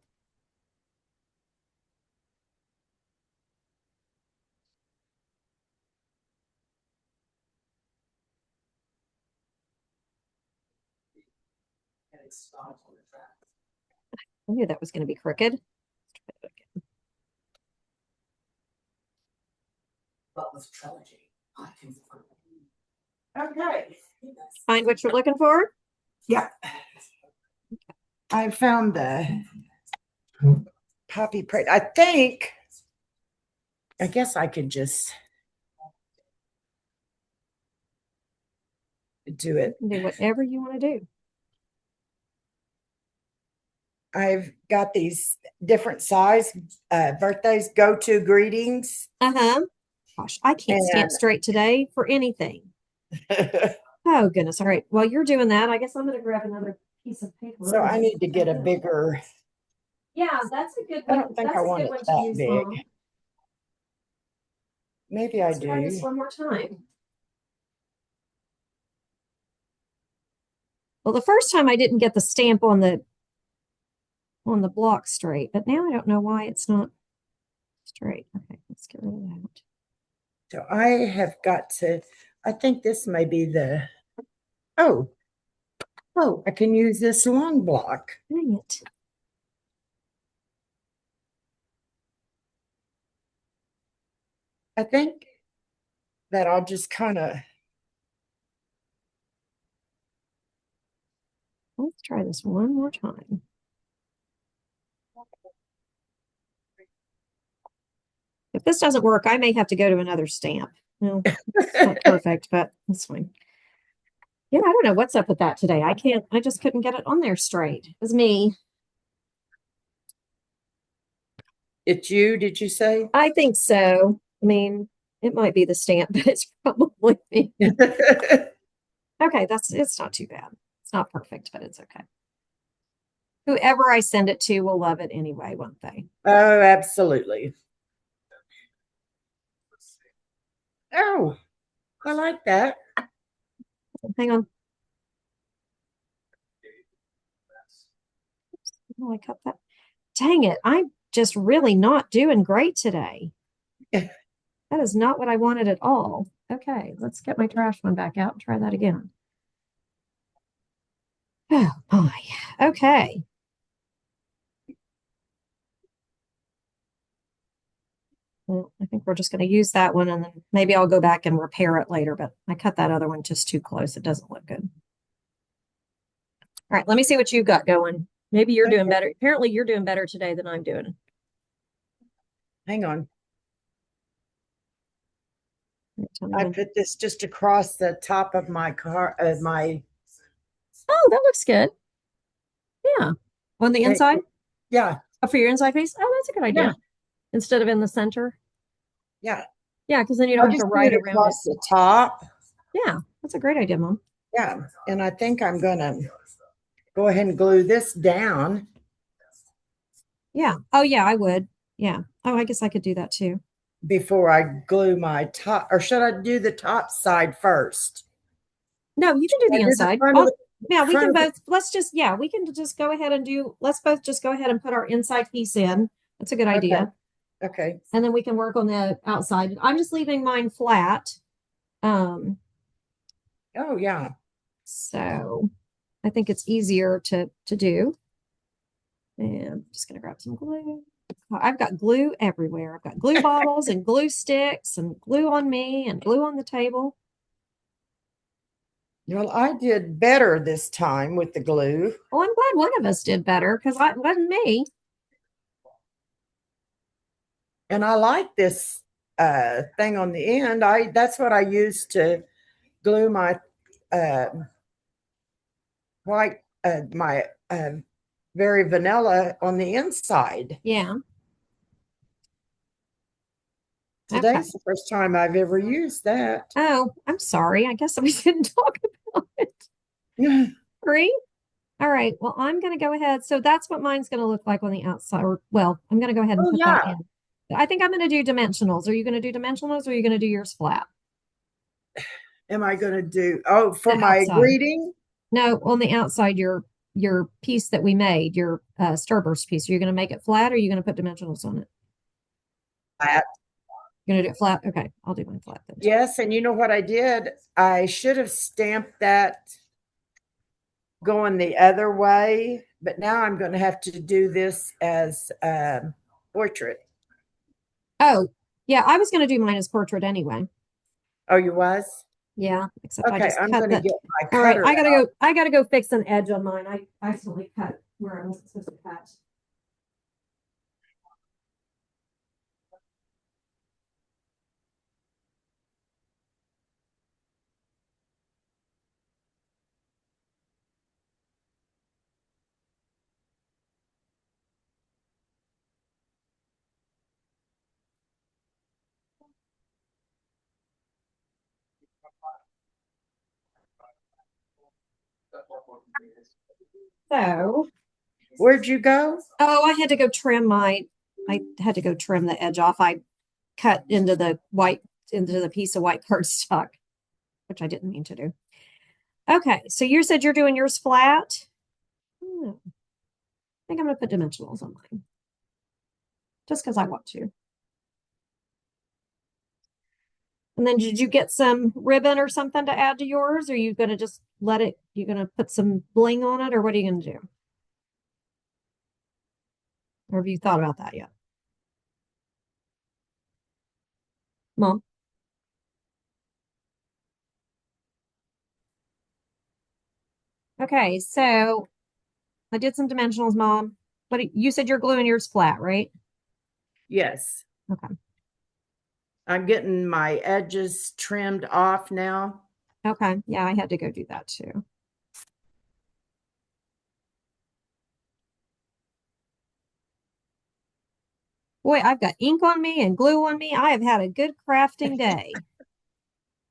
A: I knew that was going to be crooked.
B: Okay.
A: Find what you're looking for.
B: Yeah. I found the poppy parade. I guess I could just do it.
A: Do whatever you want to do.
B: I've got these different size birthdays, go to greetings.
A: Uh-huh. Gosh, I can't stamp
B: And
A: straight today for anything. Oh, goodness. All right. While you're doing that, I guess I'm going to grab another piece of paper.
B: so I need to get a bigger.
A: Yeah, that's a good
B: I
A: one.
B: don't think I
A: That's a
B: want
A: good
B: it
A: one to
B: that
A: use,
B: big.
A: Mom.
B: Maybe I
A: Let's try this
B: do.
A: one more time. Well, the first time I didn't get the stamp on the block straight, but now I don't know why it's not straight. Okay, let's get rid of that.
B: So I have got to, I think this may be the, oh, I can use this long block.
A: Dang it.
B: I think that I'll just kind of,
A: Let's try this one more time. If this doesn't work, I may have to go to another stamp. No, it's not perfect, but that's fine. Yeah, I don't know what's up with that today. I just couldn't get it on there straight. It was me.
B: it's you, did you say?
A: I think so. I mean, it might be the stamp, but it's probably me. Okay, it's not too bad. It's not perfect, but it's okay. Whoever I send it to will love it anyway, won't they?
B: Oh, absolutely. Oh, I like that.
A: Hang on. Oh, I cut that. Dang it. I'm just really not doing great today. That is not what I wanted at all. Okay, let's get my trash one back out and try that again. Oh my. Okay. Well, I think we're just going to use that one and then maybe I'll go back and repair it later, but I cut that other one just too close. It doesn't look good. All right, let me see what you've got going. Maybe you're doing
B: Okay,
A: better. Apparently, you're doing better today than I'm doing.
B: hang on.
A: Tell me
B: I
A: when.
B: put this just across the top of my car, my,
A: Oh, that looks good. Yeah. On the
B: eh,
A: inside?
B: yeah,
A: Oh, for your inside face? Oh, that's a good
B: yeah,
A: idea. Instead of in the center.
B: yeah.
A: Yeah, because then you
B: I
A: don't have to
B: just do
A: ride
B: it
A: around it.
B: across the top.
A: Yeah, that's a great idea, Mom.
B: Yeah, and I think I'm gonna go ahead and glue this down
A: Yeah. Oh, yeah, I would. Yeah. Oh, I guess I could do that too.
B: before I glue my top, or should I do the top side first?
A: No, you can do
B: I
A: the
B: do the
A: inside.
B: front of
A: Oh,
B: the
A: yeah, we
B: front
A: can
B: of the.
A: both. Yeah, we can just go ahead and let's both just go ahead and put our inside piece in. That's a good
B: Okay,
A: idea.
B: okay.
A: And then we can work on the outside. I'm just leaving mine flat. Um,
B: Oh yeah.
A: so I think it's easier to do. And I'm just gonna grab some glue. I've got glue everywhere. I've got glue bottles and glue sticks and glue on me and glue on the table.
B: Well, I did better this time with the glue,
A: Well, I'm glad one of us did better because it wasn't me.
B: and I like this thing on the end. I That's what I used to glue my uh, white, my very vanilla on the inside.
A: Yeah. Okay.
B: Today's the first time I've ever used that.
A: Oh, I'm sorry. I guess we didn't talk about it.
B: Oh
A: Three. All right. Well, I'm going to go ahead. So that's what mine's going to look like on the outside. Or, well, I'm going to go ahead and put that
B: yeah.
A: in. I think I'm going to do dimensionals. Are you going to do dimensionals or are you going to do yours flat?
B: Am I going to do? Oh, for
A: The
B: my
A: outside.
B: greeting.
A: No, on the outside, your piece that we made, your Starburst piece. Are you going to make it flat or are you going to put dimensionals on it? You're going to do it flat? Okay. I'll do mine flat then too.
B: Yes, and you know what I did? I should have stamped that going the other way, but now I'm going to have to do this as portrait.
A: Oh, yeah. I was going to do mine as portrait anyway.
B: Oh, you was?
A: Yeah, except I
B: Okay,
A: just
B: I'm
A: cut
B: going to
A: the.
B: get my
A: All right,
B: cutter out.
A: I gotta go fix an edge on mine. I accidentally cut where I wasn't supposed to cut. So,
B: Where'd you go?
A: oh, I had to go trim my. I had to go trim the edge off. I cut into the piece of white cardstock, which I didn't mean to do. Okay, so you said you're doing yours flat. I think I'm gonna put dimensionals on mine just because I want to. And then did you get some ribbon or something to add to yours? Or are you gonna just let it, you're gonna put some bling on it, or what are you gonna do? Or have you thought about that yet? Mom? Okay, so I did some dimensionals, Mom. But you said you're gluing yours flat, right?
B: Yes.
A: Okay.
B: I'm getting my edges trimmed off now.
A: Okay. Yeah, I had to go do that too. Boy, I've got ink on me and glue on me. I have had a good crafting day.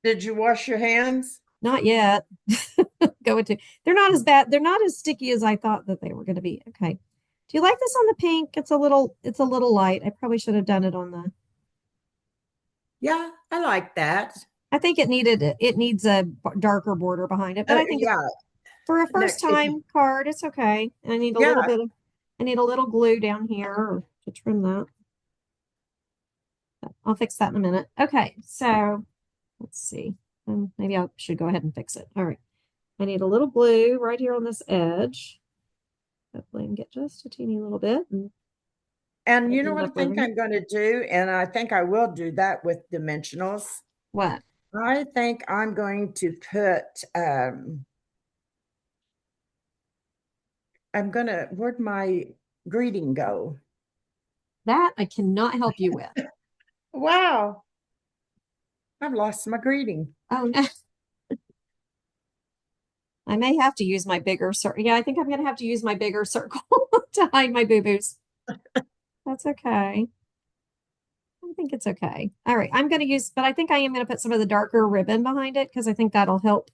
B: Did you wash your hands?
A: Not yet. Going to. They're not as bad. They're not as sticky as I thought that they were going to be. Okay. Do you like this on the pink? It's a little light. I probably should have done it on the.
B: Yeah, I like that.
A: I think it needs a darker border behind it, but I think it's
B: Yeah.
A: for a
B: No,
A: first time card, it's okay.
B: yeah.
A: I need a little glue down here to trim that. I'll fix that in a minute. Okay, so let's see. Maybe I should go ahead and fix it. All right. I need a little blue right here on this edge. Hopefully I can get just a teeny little bit and
B: And you
A: open
B: know
A: it
B: what I
A: up over
B: think
A: here.
B: I'm going to do? And I think I will do that with dimensionals.
A: What?
B: I think I'm going to put, where'd my greeting go?
A: That I cannot help you with.
B: Wow, I've lost my greeting.
A: Oh no. I may have to use my bigger circle. Yeah, I think I'm going to have to use my bigger circle to hide my boo-boos. That's okay. I think it's okay. All right, I'm going to use, but I think I am going to put some of the darker ribbon behind it because I think that'll help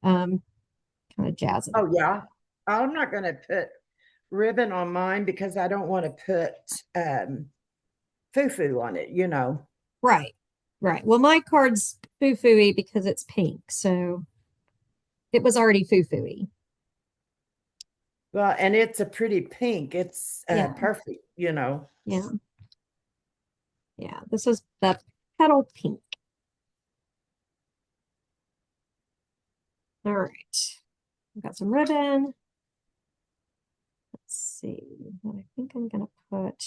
A: um, kind of jazz it up.
B: Oh, yeah. I'm not going to put ribbon on mine because I don't want to put foo-foo on it, you know.
A: Right, right. Well, my card's foo-foo-y because it's pink, so it was already foo-foo-y.
B: Well, and it's a pretty pink. It's
A: Yeah,
B: perfect, you know.
A: yeah, yeah. This is the petal pink. All right, I've got some ribbon. Let's see what I think I'm going to put.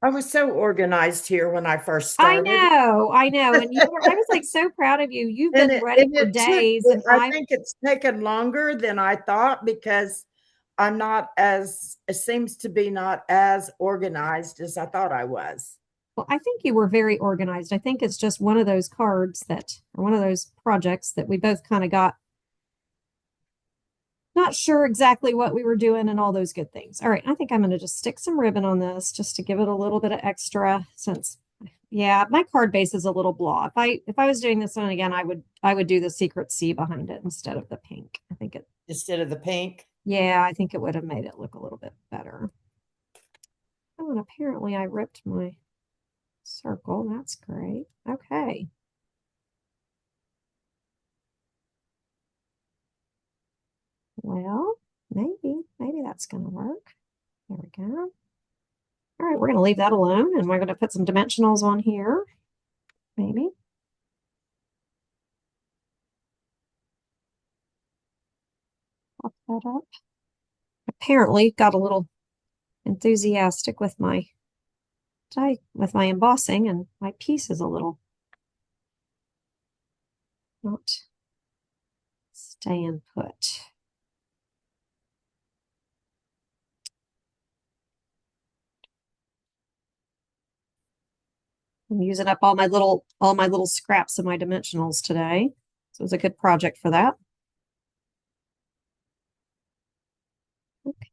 B: I was so organized here when I first
A: I
B: started.
A: know, I know. And I was like so proud of you. You've
B: And
A: been
B: it
A: ready
B: and
A: for
B: it took
A: days,
B: it,
A: and
B: I
A: I,
B: think it's taken longer than I thought because I'm not as it seems to be not as organized as I thought I was.
A: well, I think you were very organized. I think it's just one of those cards that, or one of those projects that we both kind of got not sure exactly what we were doing and all those good things. All right, I think I'm going to just stick some ribbon on this just to give it a little bit of extra since yeah, my card base is a little blah. If I was doing this one again, I would do the secret C behind it instead of the pink. I think it
B: Instead of the pink.
A: yeah, I think it would have made it look a little bit better. Oh, and apparently I ripped my circle. That's great. Okay. Well, maybe that's going to work. There we go. All right, we're going to leave that alone and we're going to put some dimensionals on here, maybe. Pop that up. Apparently got a little enthusiastic with my embossing and my piece is a little not staying put. I'm using up all my little scraps of my dimensionals today. So it was a good project for that. Okay.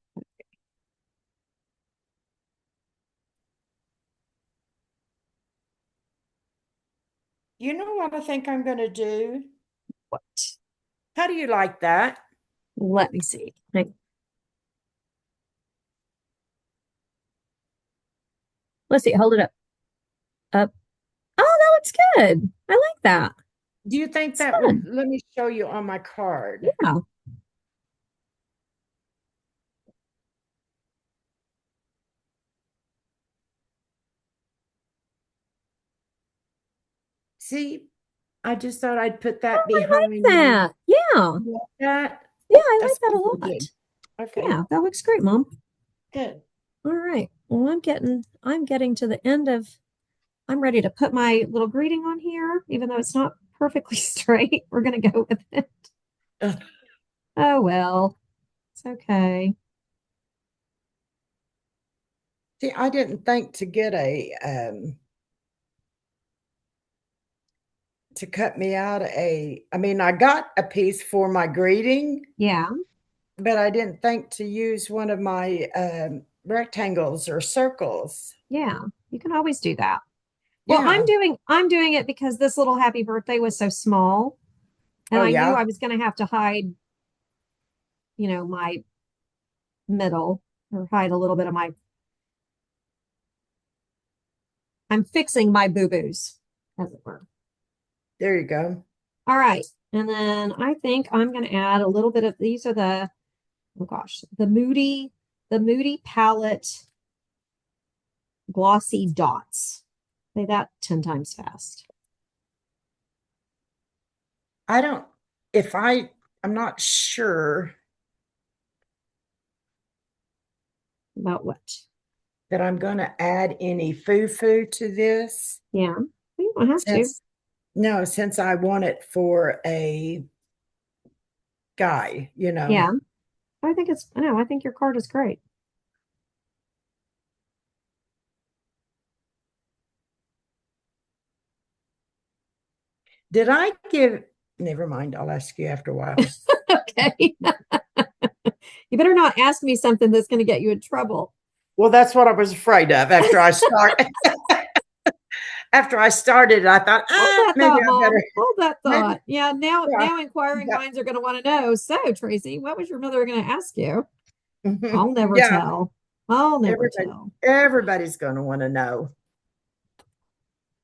B: You know what I think I'm going to do?
A: What?
B: How do you like that?
A: Let me see. Let's see. Hold it up. Up. Oh, that looks good. I like that.
B: Do you think
A: It's
B: that would
A: good.
B: let me show you on my card?
A: Yeah.
B: See, I just thought I'd put
A: Oh,
B: that
A: I like
B: behind my
A: that. Yeah.
B: you like that.
A: Yeah, I like
B: That's
A: that a
B: pretty good.
A: lot.
B: Okay,
A: Yeah, that looks great, Mom.
B: good.
A: All right. Well, I'm getting to the end of I'm ready to put my little greeting on here, even though it's not perfectly straight. We're gonna go with it.
B: Ugh.
A: Oh well, it's okay.
B: See, I didn't think to get a to cut me out I mean, I got a piece for my greeting,
A: Yeah,
B: but I didn't think to use one of my rectangles or circles.
A: yeah. You can always do that. Well, I'm
B: Yeah.
A: doing I'm doing it because this little happy birthday was so small, and
B: Oh
A: I knew
B: yeah.
A: I was gonna have to hide, my middle or hide a little bit of my. I'm fixing my boo-boos, as it were.
B: There you go.
A: All right. And then I think I'm going to add a little bit of these are oh gosh, the Moody palette glossy dots. Say that 10 times fast.
B: I don't if I'm not sure
A: About what?
B: that I'm going to add any foo-foo to this
A: Yeah. You don't have to.
B: since no, since I want it for a guy, you know.
A: Yeah. I know, I think your card is great.
B: Did I give, never mind, I'll ask you after a while.
A: Okay. You better not ask me something that's going to get you in trouble.
B: Well, that's what I was afraid of after I started, I thought,
A: Hold that
B: maybe
A: thought,
B: I better,
A: Mom. Hold that
B: maybe,
A: thought. Yeah, now
B: yeah,
A: now inquiring
B: yeah.
A: minds are going to want to know. So, Tracy, what was your mother going to ask you? I'll never
B: Yeah,
A: tell. I'll never
B: everybody,
A: tell.
B: everybody's going to want to know.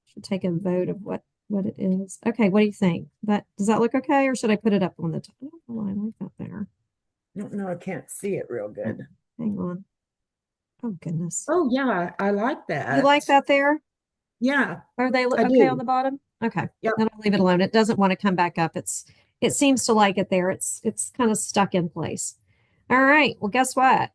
A: Should take a vote of what it is. Okay, what do you think? That does that look okay, or should I put it up on the top? Oh, I like that there.
B: I don't know, I can't see it real
A: Oh,
B: good.
A: hang on. Oh goodness.
B: Oh, yeah, I like
A: You like
B: that.
A: that there?
B: Yeah,
A: Are they
B: I
A: okay on
B: do.
A: the bottom? Okay.
B: Yep,
A: Then I'll leave it alone. It doesn't want to come back up. It seems to like it there. It's kind of stuck in place. All right. Well, guess what?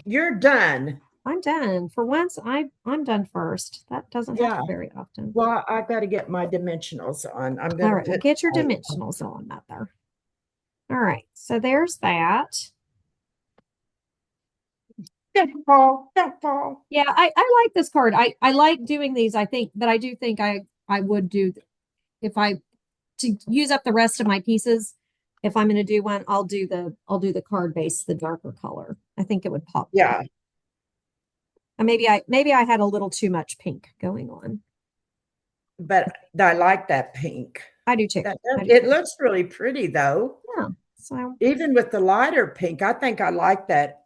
B: you're done.
A: I'm done. For once, I'm done first. That doesn't
B: Yeah.
A: happen very often.
B: Well, I've got to get my dimensionals on. I'm going
A: All
B: to
A: right. Well,
B: put
A: get your
B: my,
A: dimensionals on, Mother. All right. So there's that.
B: don't fall, don't fall.
A: Yeah, I like this card. I like doing these. I think, but I do think I would do if I to use up the rest of my pieces. If I'm going to do one, I'll do the card base, the darker color. I think it would pop better.
B: Yeah,
A: And maybe I had a little too much pink going on.
B: but I like that pink.
A: I do too. I do
B: It
A: too.
B: looks really pretty though.
A: Yeah. So
B: Even with the lighter pink, I think I like that.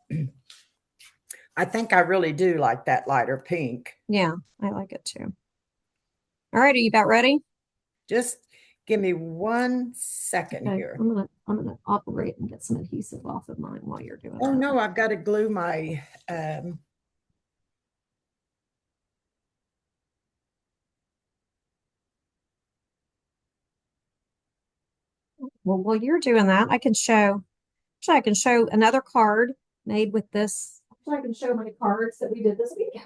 B: I think I really do like that lighter pink.
A: yeah, I like it too. All right, are you about ready?
B: Just give me 1 second
A: Okay,
B: here.
A: I'm gonna operate and get some adhesive off of mine while you're doing
B: Oh
A: that.
B: no, I've got to glue my
A: Well, while you're doing that, I can show another card made with this. Actually, I can show my cards that we did this weekend.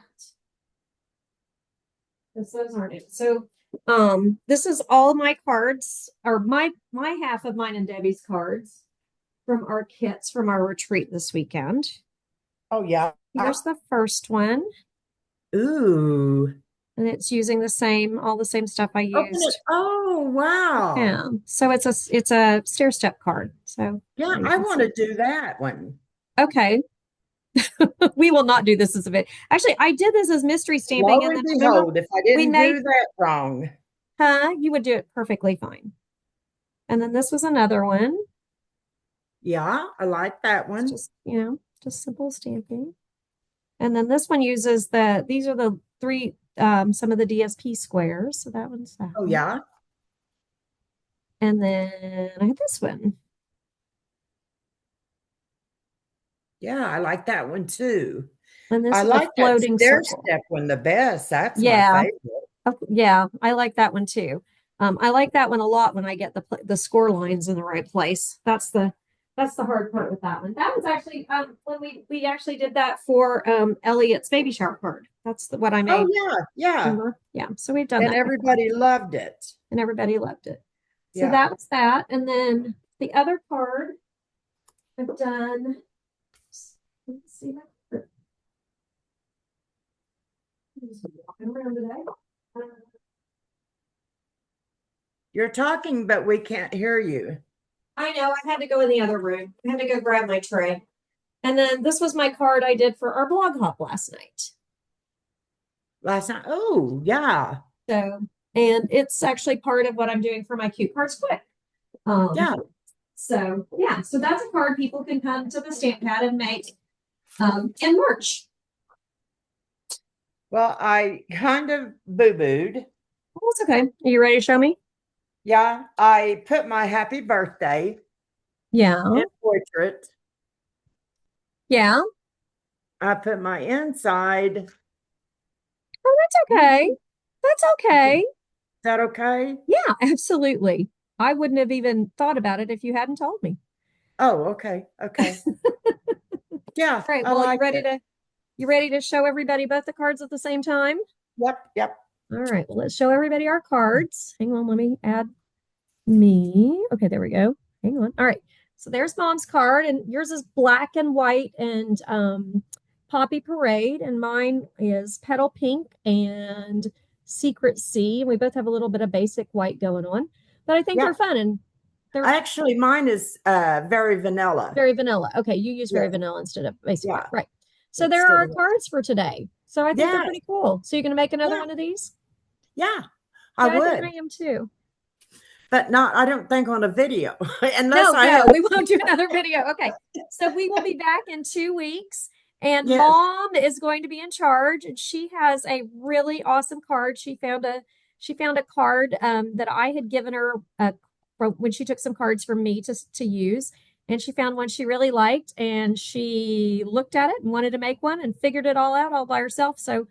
A: Because those aren't it. So this is all my cards, or my half of mine and Debbie's cards from our kits from our retreat this weekend.
B: oh yeah.
A: Here's the first one,
B: Ooh.
A: and it's using all the same stuff I
B: Open it.
A: used.
B: Oh wow.
A: Yeah. So it's a stair step card. So
B: Yeah,
A: there you
B: I
A: can
B: want
A: see.
B: to do that one.
A: Okay. We will not do this as a bit. Actually, I did this as mystery stamping,
B: Lo
A: and
B: and
A: then remember
B: behold, if I
A: we
B: didn't
A: made,
B: do that wrong.
A: huh? You would do it perfectly fine. And then this was another one.
B: Yeah, I like that
A: It's
B: one.
A: just, just simple stamping. And then this one uses these are the three, some of the DSP squares. So that one's that
B: Oh
A: one.
B: yeah.
A: And then I have this one.
B: Yeah, I like that one too.
A: And this
B: I
A: is a
B: like that
A: floating
B: stair
A: circle.
B: step one the best. That's my
A: Yeah.
B: favorite.
A: Yeah. I like that one too. I like that one a lot when I get the score lines in the right place. That's the hard part with that one. That was actually when we actually did that for Elliot's baby shower card. What I
B: Oh
A: made.
B: yeah, yeah.
A: Remember? Yeah. So we've done
B: And
A: that before,
B: everybody loved it.
A: and everybody loved it. So
B: Yeah.
A: that was that. And then the other card I've done. Let's see that. I'm just walking around today.
B: You're talking, but we can't hear you.
A: I know I had to go in the other room. I had to go grab my tray. And then this was my card I did for our blog hop last night.
B: Last night. Oh, yeah.
A: So, and it's actually part of what I'm doing for my cute cards quick.
B: Yeah.
A: So yeah, so that's a card people can come to the stamp pad and make in March.
B: Well, I kind of boo-booed.
A: Oh, it's okay. Are you ready to show me?
B: Yeah, I put my happy birthday
A: Yeah.
B: in portrait.
A: Yeah.
B: I put my inside.
A: Oh, that's okay. That's okay.
B: Is that okay?
A: Yeah, absolutely. I wouldn't have even thought about it if you hadn't told me.
B: Oh, okay. Okay. Yeah,
A: All right.
B: I
A: Well,
B: like it.
A: you ready to show everybody both the cards at the same time?
B: Yep. Yep.
A: All right. Well, let's show everybody our cards. Hang on, let me add me. Okay, there we go. Hang on. All right. So there's mom's card, and yours is black and white and Poppy Parade, and mine is Petal Pink and Secret Sea. We both have a little bit of basic white going on, but I think they're
B: Yep.
A: fun and they're
B: Actually, mine is very vanilla.
A: very vanilla. Okay, you use very
B: Yes.
A: vanilla instead of basic white,
B: Yeah.
A: right? So there are
B: Instead
A: our
B: of
A: cards for today. So I think they're
B: yeah.
A: pretty cool. So you're gonna make another
B: Yeah.
A: one of these?
B: Yeah. I
A: Yeah, I think I
B: would,
A: am too.
B: but not. I don't think on a video unless
A: No,
B: I
A: no,
B: have.
A: we won't do another video. Okay. So we will be back in 2 weeks, and
B: Yes.
A: mom is going to be in charge, and she has a really awesome card. She found a card that I had given her when she took some cards from me to use, and she found one she really liked, and she looked at it and wanted to make one and figured it all out all by herself. So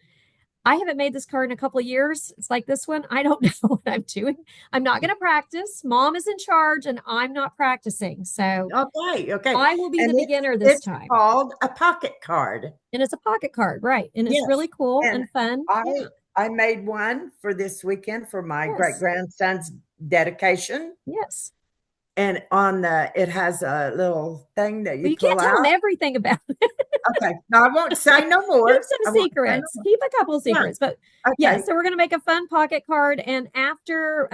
A: I haven't made this card in a couple of years. It's like this one. I don't know what I'm doing. I'm not going to practice. Mom is in charge and I'm not practicing. So
B: Okay. Okay.
A: I will be the
B: And
A: beginner this
B: it's
A: time.
B: called a pocket card.
A: And it's a pocket card, right? And it's
B: Yes.
A: really cool
B: And
A: and fun.
B: I
A: Yeah.
B: I made one for this weekend for my great
A: Yes.
B: grandson's dedication.
A: Yes.
B: And on the it has a little thing that
A: Well,
B: you
A: you
B: pull
A: can't tell them
B: out.
A: everything about it.
B: Okay. No, I won't say no
A: Keep
B: more.
A: some
B: I won't say no
A: secrets.
B: more.
A: Keep a couple
B: Yeah.
A: secrets. But yeah,
B: Okay.
A: so we're gonna make a fun pocket card. And after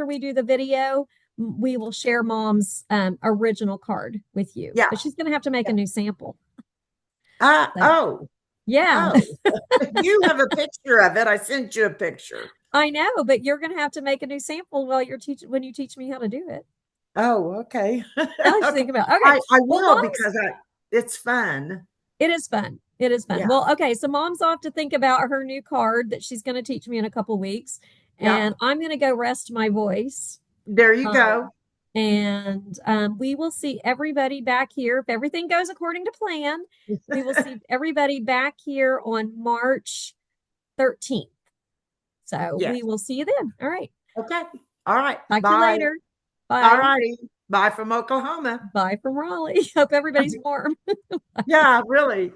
A: we do the video, we will share mom's original card with you.
B: Yeah.
A: But she's gonna have to make a
B: Yeah.
A: new sample.
B: Uh,
A: So
B: oh,
A: yeah.
B: oh, you have a picture of it. I sent you a picture.
A: I know, but you're going to have to make a new sample while you're teaching when you teach me how to do it.
B: Oh, okay.
A: Now let's
B: Okay.
A: think about. Okay,
B: I
A: well,
B: will because it's fun.
A: it is fun. It is fun.
B: Yeah.
A: Well, okay, so mom's off to think about her new card that she's going to teach me in a couple weeks,
B: Yeah.
A: and I'm going to go rest my voice.
B: There you
A: Um,
B: go.
A: and we will see everybody back here if everything goes according to plan. We will see everybody back here on March 13th. So we
B: Yes.
A: will see you then. All right.
B: Okay. All right.
A: Talk to you
B: Bye.
A: later.
B: All
A: Bye.
B: righty. Bye from Oklahoma.
A: Bye from Raleigh. Hope everybody's warm.
B: Yeah, really.